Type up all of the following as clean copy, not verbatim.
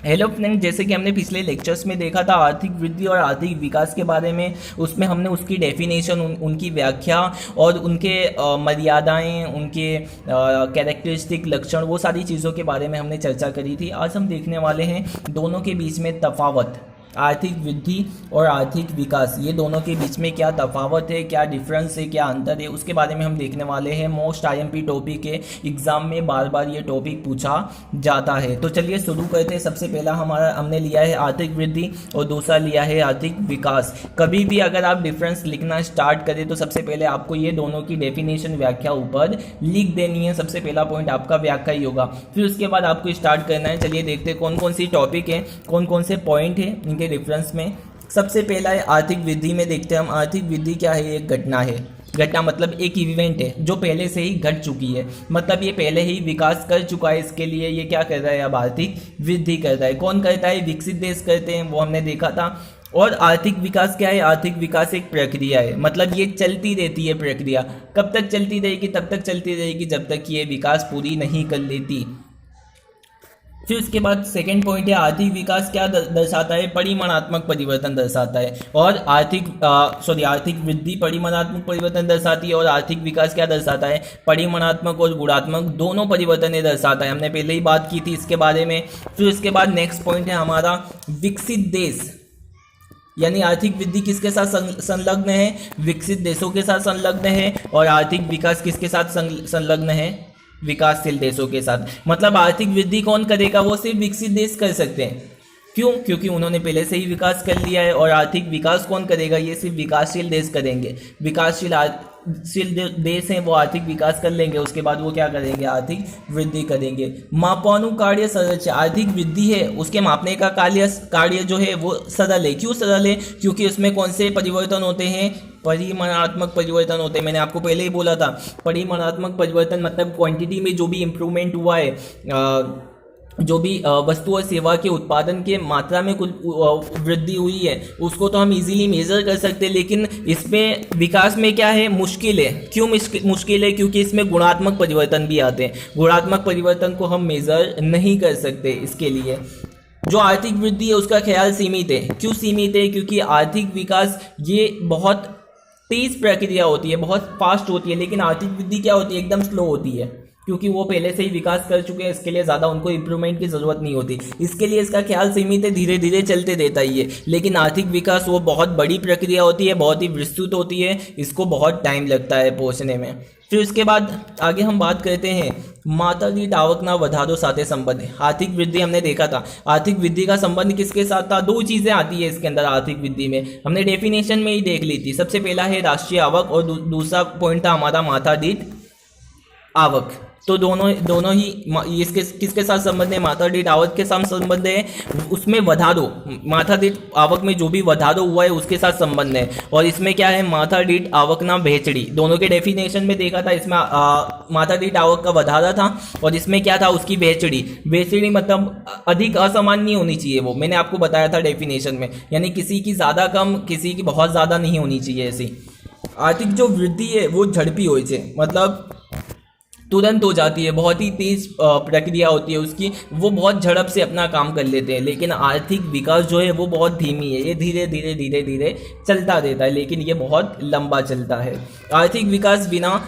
Hello friend, जैसे कि हमने पिछले लेक्चर्स में देखा था आर्थिक वृद्धि और आर्थिक विकास के बारे में, उसमें हमने उसकी डेफिनेशन, उनकी व्याख्या और उनके मर्यादाएं, उनके कैरेक्टरिस्टिक लक्षण, वो सारी चीज़ों के बारे में हमने चर्चा करी थी। आज हम देखने वाले हैं दोनों के बीच में तफावत, आर्थिक वृद्धि और आर्थिक विकास, ये दोनों के बीच में क्या तफावत है, क्या डिफरेंस है, क्या अंतर है, उसके बारे में हम देखने वाले हैं। मोस्ट आईएमपी टॉपिक है, एग्जाम में बार बार ये टॉपिक पूछा जाता है। तो चलिए शुरू करते हैं। सबसे पहला हमने लिया है आर्थिक वृद्धि और दूसरा लिया है आर्थिक विकास। कभी भी अगर आप डिफरेंस लिखना स्टार्ट करें तो सबसे पहले आपको ये दोनों की डेफिनेशन, व्याख्या ऊपर लिख देनी है। सबसे पहला पॉइंट आपका व्याख्या ही होगा, फिर उसके बाद आपको स्टार्ट करना है। चलिए देखते हैं कौन कौन सी टॉपिक है, कौन कौन से पॉइंट है इनके डिफरेंस में। सबसे पहला है आर्थिक वृद्धि में देखते हैं हम। आर्थिक वृद्धि क्या है? एक घटना है। घटना मतलब एक इवेंट है जो पहले से ही घट चुकी है, मतलब ये पहले ही विकास कर चुका है, इसके लिए ये क्या कर रहा है? अब आर्थिक वृद्धि करता है। कौन करता है? विकसित देश करते हैं, वो हमने देखा था। और आर्थिक विकास क्या है? आर्थिक विकास एक प्रक्रिया है, मतलब ये चलती रहती है प्रक्रिया। कब तक चलती रहेगी? तब तक चलती रहेगी जब तक ये विकास पूरी नहीं कर लेती। फिर उसके बाद सेकेंड पॉइंट है आर्थिक विकास क्या दर्शाता है? परिमाणात्मक परिवर्तन दर्शाता है। और आर्थिक वृद्धि परिमाणात्मक परिवर्तन दर्शाती है और आर्थिक विकास क्या दर्शाता है? परिमाणात्मक और गुणात्मक दोनों परिवर्तन दर्शाता है। हमने पहले ही बात की थी इसके बारे में। फिर उसके बाद नेक्स्ट पॉइंट है हमारा विकसित देश, यानी आर्थिक वृद्धि किसके साथ संलग्न है? विकसित देशों के साथ संलग्न है। और आर्थिक विकास किसके साथ संलग्न है? विकासशील देशों के साथ। मतलब आर्थिक वृद्धि कौन करेगा? वो सिर्फ विकसित देश कर सकते हैं। क्यों? क्योंकि उन्होंने पहले से ही विकास कर लिया है। और आर्थिक विकास कौन करेगा? ये सिर्फ विकासशील देश करेंगे। विकासशील देश हैं वो आर्थिक विकास कर लेंगे, उसके बाद वो क्या करेंगे? आर्थिक वृद्धि करेंगे। मापानुकार्य सरल, आर्थिक वृद्धि है उसके मापने का कार्य जो है वो सरल है। क्यों सरल है? क्योंकि उसमें कौन से परिवर्तन होते हैं? परिमाणात्मक परिवर्तन होते हैं। मैंने आपको पहले ही बोला था, परिमाणात्मक परिवर्तन मतलब क्वांटिटी में जो भी इम्प्रूवमेंट हुआ है, जो भी वस्तु और सेवा के उत्पादन के मात्रा में कुछ वृद्धि हुई है, उसको तो हम इजीली मेज़र कर सकते हैं। लेकिन इसमें विकास में क्या है? मुश्किल है। क्यों मुश्किल है? क्योंकि इसमें गुणात्मक परिवर्तन भी आते हैं। गुणात्मक परिवर्तन को हम मेज़र नहीं कर सकते। इसके लिए जो आर्थिक वृद्धि है उसका ख्याल सीमित है। क्यों सीमित है? क्योंकि आर्थिक विकास ये बहुत तेज प्रक्रिया होती है, बहुत फास्ट होती है। लेकिन आर्थिक वृद्धि क्या होती है? एकदम स्लो होती है, क्योंकि वो पहले से ही विकास कर चुके हैं। इसके लिए ज़्यादा उनको इम्प्रूवमेंट की ज़रूरत नहीं होती। इसके लिए इसका ख्याल सीमित है, धीरे धीरे चलते रहता ही है। लेकिन आर्थिक विकास वो बहुत बड़ी प्रक्रिया होती है, बहुत ही विस्तृत होती है, इसको बहुत टाइम लगता है पहुँचने में। फिर उसके बाद आगे हम बात करते हैं मात्रा दीठ आवक ना વધારો साथे संबंध है। आर्थिक वृद्धि हमने देखा था, आर्थिक वृद्धि का संबंध किसके साथ था? दो चीज़ें आती है इसके अंदर आर्थिक वृद्धि में, हमने डेफिनेशन में ही देख ली थी। सबसे पहला है राष्ट्रीय आवक और दूसरा पॉइंट था हमारा मात्रा दीठ आवक। तो दोनों ही इसके किसके साथ संबंध है? मात्रा दीठ आवक के साथ संबंध है। उसमें વધારો, मात्रा दीठ आवक में जो भी વધારો हुआ है उसके साथ संबंध है। और इसमें क्या है? मात्रा दीठ आवक ना वહેંચણી, दोनों के डेफिनेशन में देखा था। इसमें मात्रा दीठ आवक का વધારા था और इसमें क्या था? उसकी वહેંચણી। वહેંચણી मतलब अधिक असमान नहीं होनी चाहिए, वो मैंने आपको बताया था डेफिनेशन में, यानी किसी की ज़्यादा कम, किसी की बहुत ज़्यादा नहीं होनी चाहिए। ऐसी आर्थिक जो वृद्धि है वो झड़पी हो जाए, मतलब तुरंत हो जाती है, बहुत ही तेज प्रक्रिया होती है उसकी, वो बहुत झड़प से अपना काम कर लेते हैं। लेकिन आर्थिक विकास जो है वो बहुत धीमी है, ये धीरे धीरे धीरे धीरे चलता रहता है, लेकिन ये बहुत लंबा चलता है। आर्थिक विकास बिना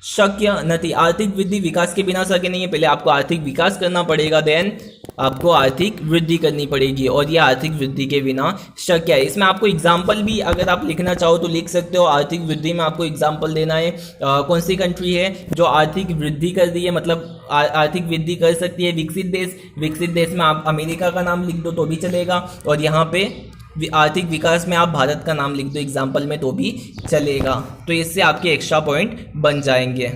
शक्य नहीं, आर्थिक वृद्धि विकास के बिना शक्य नहीं है। पहले आपको आर्थिक विकास करना पड़ेगा, देन आपको आर्थिक वृद्धि करनी पड़ेगी, और ये आर्थिक वृद्धि के बिना शक्य है। इसमें आपको एग्जाम्पल भी अगर आप लिखना चाहो तो लिख सकते हो। आर्थिक वृद्धि में आपको एग्जाम्पल देना है कौन सी कंट्री है जो आर्थिक वृद्धि कर दी है, मतलब आर्थिक वृद्धि कर सकती है। विकसित देश, विकसित देश में आप अमेरिका का नाम लिख दो तो भी चलेगा, और यहाँ पे आर्थिक विकास में आप भारत का नाम लिख दो एग्जाम्पल में तो भी चलेगा। तो इससे आपके एक्स्ट्रा पॉइंट बन जाएंगे।